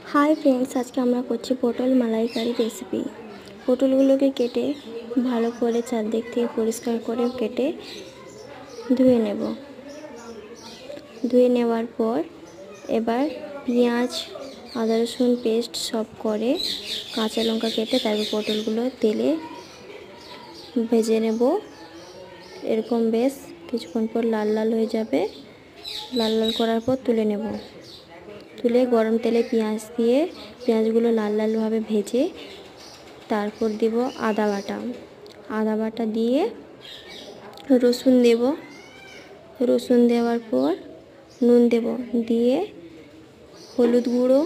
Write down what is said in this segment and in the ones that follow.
Hi friends, आज के আমরা করছি পটল মালাইকারি রেসিপি। পটলগুলোকে কেটে ভালো করে চারদিক থেকে পরিষ্কার করে কেটে ধুয়ে নেব। ধুয়ে নেওয়ার পর এবার পেঁয়াজ, আদা রসুন পেস্ট সব করে কাঁচা লঙ্কা কেটে তারপর পটলগুলো তেলে ভেজে নেব। এরকম বেশ কিছুক্ষণ পর লাল লাল হয়ে যাবে। লাল লাল করার পর তুলে নেব। তুলে গরম তেলে পেঁয়াজ দিয়ে পেঁয়াজগুলো লাল লালভাবে ভেজে তারপর দেব আদা বাটা দিয়ে রসুন দেব। রসুন দেওয়ার পর নুন দেব, দিয়ে হলুদ গুঁড়ো,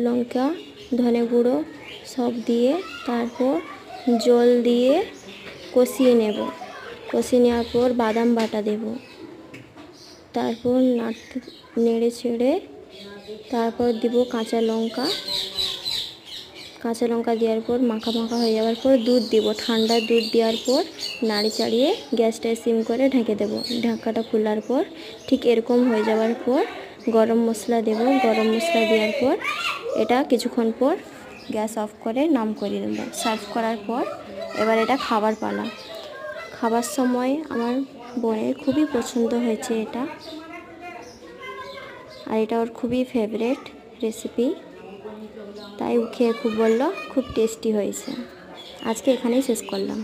লঙ্কা, ধনে গুঁড়ো সব দিয়ে তারপর জল দিয়ে কষিয়ে নেব। কষিয়ে নেওয়ার পর বাদাম বাটা দেব। তারপর নেড়ে ছেড়ে তারপর দিব কাঁচা লঙ্কা দেওয়ার পর মাখা হয়ে যাওয়ার পর দুধ দিব। ঠান্ডা দুধ দেওয়ার পর নাড়ি চাড়িয়ে গ্যাসটা সিম করে ঢেকে দেব। ঢাকাটা খোলার পর ঠিক এরকম হয়ে যাওয়ার পর গরম মশলা দেব। গরম মশলা দেওয়ার পর এটা কিছুক্ষণ পর গ্যাস অফ করে নাম করে দেব। সার্ভ করার পর এবার এটা খাবার পালা। খাবার সময় আমার বোনের খুবই পছন্দ হয়েছে এটা, আর এটা ওর খুবই ফেভারিট রেসিপি, তাই খেয়ে খুব বলল খুব টেস্টি হয়েছে। আজকে এখানেই শেষ করলাম।